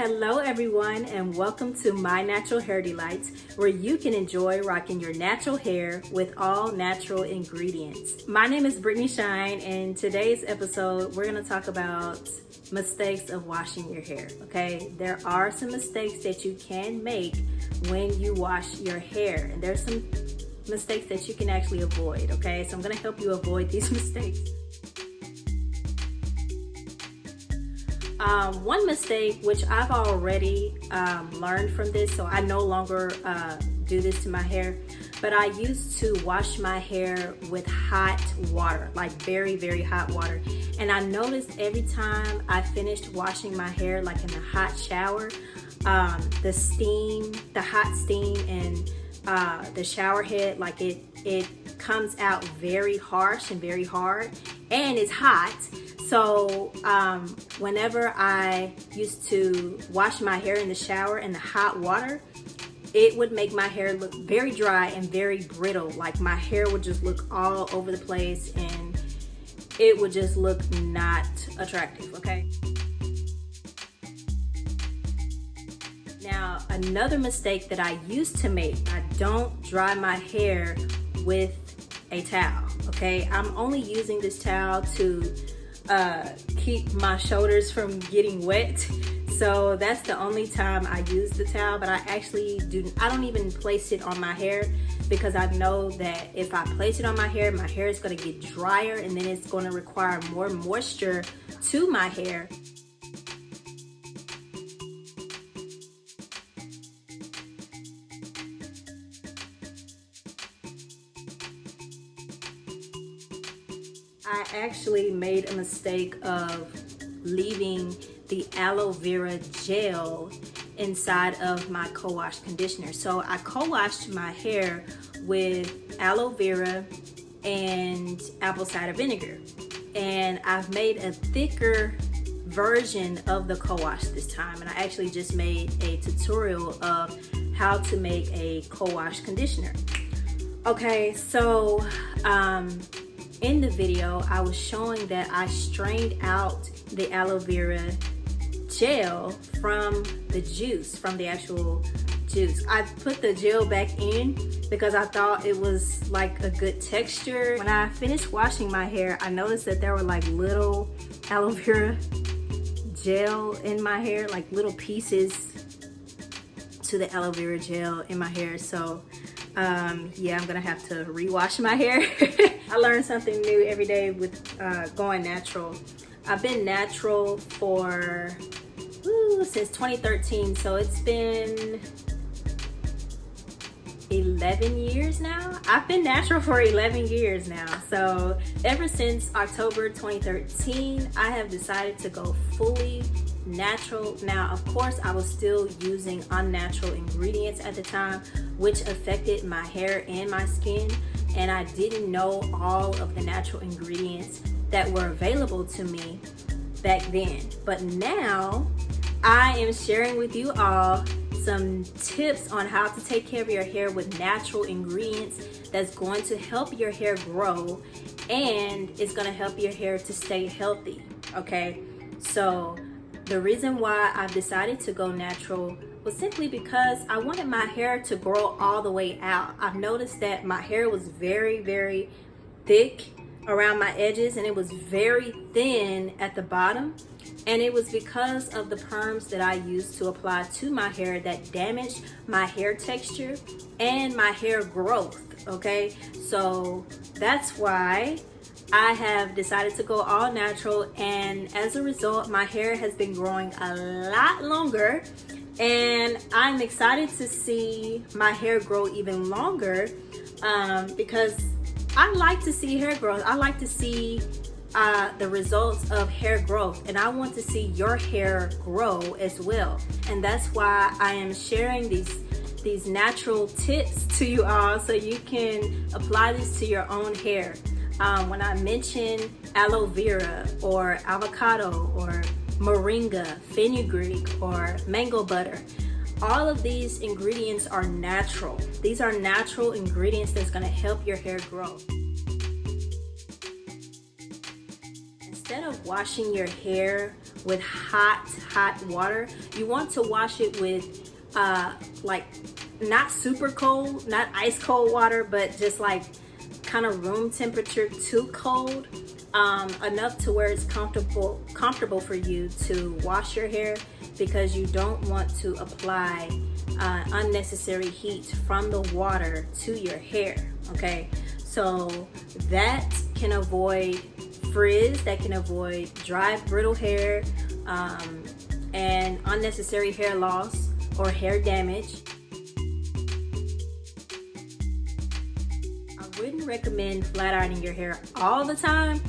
Hello everyone, and welcome to My Natural Hair Delights, where you can enjoy rocking your natural hair with all natural ingredients. My name is Brittany Shine, and today's episode we're going to talk about mistakes of washing your hair. Okay, there are some mistakes that you can make when you wash your hair, and there's some mistakes that you can actually avoid. Okay, so I'm going to help you avoid these mistakes. One mistake, which I've already learned from this, so I no longer do this to my hair, but I used to wash my hair with hot water, like very, very hot water. And I noticed every time I finished washing my hair, like in the hot shower, the hot steam and the shower head, like it comes out very harsh and very hard, and it's hot. So whenever I used to wash my hair in the shower in the hot water, it would make my hair look very dry and very brittle. Like my hair would just look all over the place and it would just look not attractive, okay? Now, another mistake that I used to make, I don't dry my hair with a towel, okay? I'm only using this towel to keep my shoulders from getting wet. So that's the only time I use the towel, but I don't even place it on my hair, because I know that if I place it on my hair is going to get drier, and then it's going to require more moisture to my hair. I actually made a mistake of leaving the aloe vera gel inside of my co-wash conditioner. So I co-washed my hair with aloe vera and apple cider vinegar. And I've made a thicker version of the co-wash this time. And I actually just made a tutorial of how to make a co-wash conditioner. Okay, so in the video, I was showing that I strained out the aloe vera gel from the juice, from the actual juice. I put the gel back in because I thought it was like a good texture. When I finished washing my hair, I noticed that there were like little aloe vera gel in my hair, like little pieces to the aloe vera gel in my hair. So yeah, I'm gonna have to rewash my hair. I learn something new every day with going natural. I've been natural for since 2013, so it's been 11 years now. I've been natural for 11 years now. So ever since October 2013, I have decided to go fully natural. Now, of course, I was still using unnatural ingredients at the time, which affected my hair and my skin, and I didn't know all of the natural ingredients that were available to me back then. But now I am sharing with you all some tips on how to take care of your hair with natural ingredients that's going to help your hair grow, and it's going to help your hair to stay healthy. Okay, so the reason why I've decided to go natural was simply because I wanted my hair to grow all the way out. I've noticed that my hair was very, very thick around my edges, and it was very thin at the bottom. And it was because of the perms that I used to apply to my hair that damaged my hair texture and my hair growth, okay? So that's why I have decided to go all natural, and as a result, my hair has been growing a lot longer, and I'm excited to see my hair grow even longer because I like to see hair growth. I like to see the results of hair growth, and I want to see your hair grow as well. And that's why I am sharing these natural tips to you all, so you can apply this to your own hair. When I mention aloe vera or avocado or moringa, fenugreek, or mango butter, all of these ingredients are natural. These are natural ingredients that's going to help your hair grow. Instead of washing your hair with hot water. You want to wash it with like not super cold, not ice cold water, but just like kind of room temperature to cold, enough to where it's comfortable for you to wash your hair, because you don't want to apply unnecessary heat from the water to your hair. Okay, so that can avoid frizz, that can avoid dry, brittle hair, and unnecessary hair loss or hair damage. I wouldn't recommend flat ironing your hair all the time,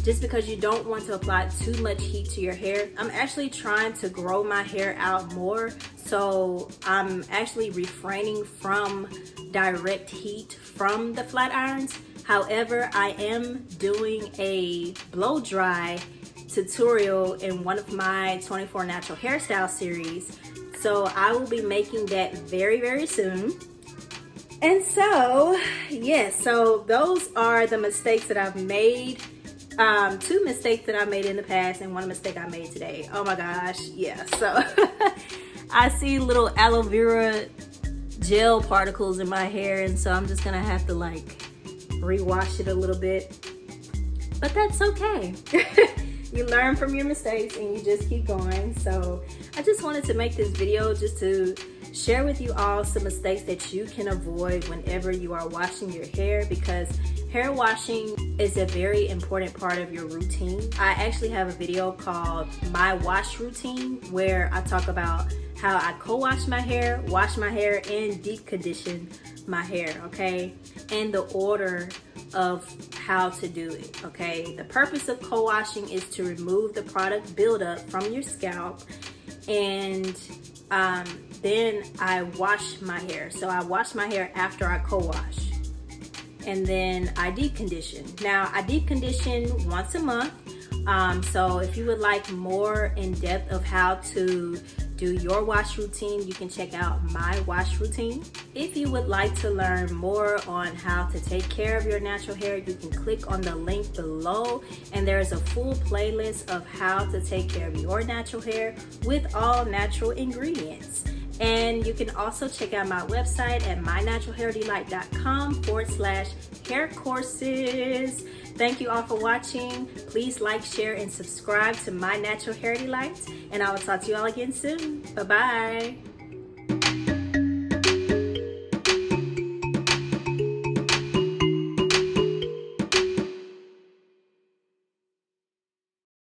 just because you don't want to apply too much heat to your hair. I'm actually trying to grow my hair out more, so I'm actually refraining from direct heat from the flat irons. However, I am doing a blow dry tutorial in one of my 24 natural hairstyle series, so I will be making that very soon. And so yes, so those are the mistakes that I've made. 2 mistakes that I made in the past and 1 mistake I made today. Oh my gosh, yeah. So I see little aloe vera gel particles in my hair, and so I'm just gonna have to like rewash it a little bit, but that's okay. You learn from your mistakes and you just keep going. So I just wanted to make this video just to share with you all some mistakes that you can avoid whenever you are washing your hair, because hair washing is a very important part of your routine. I actually have a video called My Wash Routine where I talk about how I co-wash my hair, wash my hair, and deep condition my hair, okay? And the order of how to do it, okay? The purpose of co-washing is to remove the product buildup from your scalp, and then I wash my hair. So I wash my hair after I co-wash, and then I deep condition. Now I deep condition once a month. So if you would like more in depth of how to do your wash routine, you can check out My Wash Routine. If you would like to learn more on how to take care of your natural hair, you can click on the link below, and there is a full playlist of how to take care of your natural hair with all natural ingredients. And you can also check out my website at mynaturalhairdelight.com/hair courses. Thank you all for watching. Please like, share, and subscribe to My Natural Hair Delight, and I will talk to you all again soon. Bye-bye.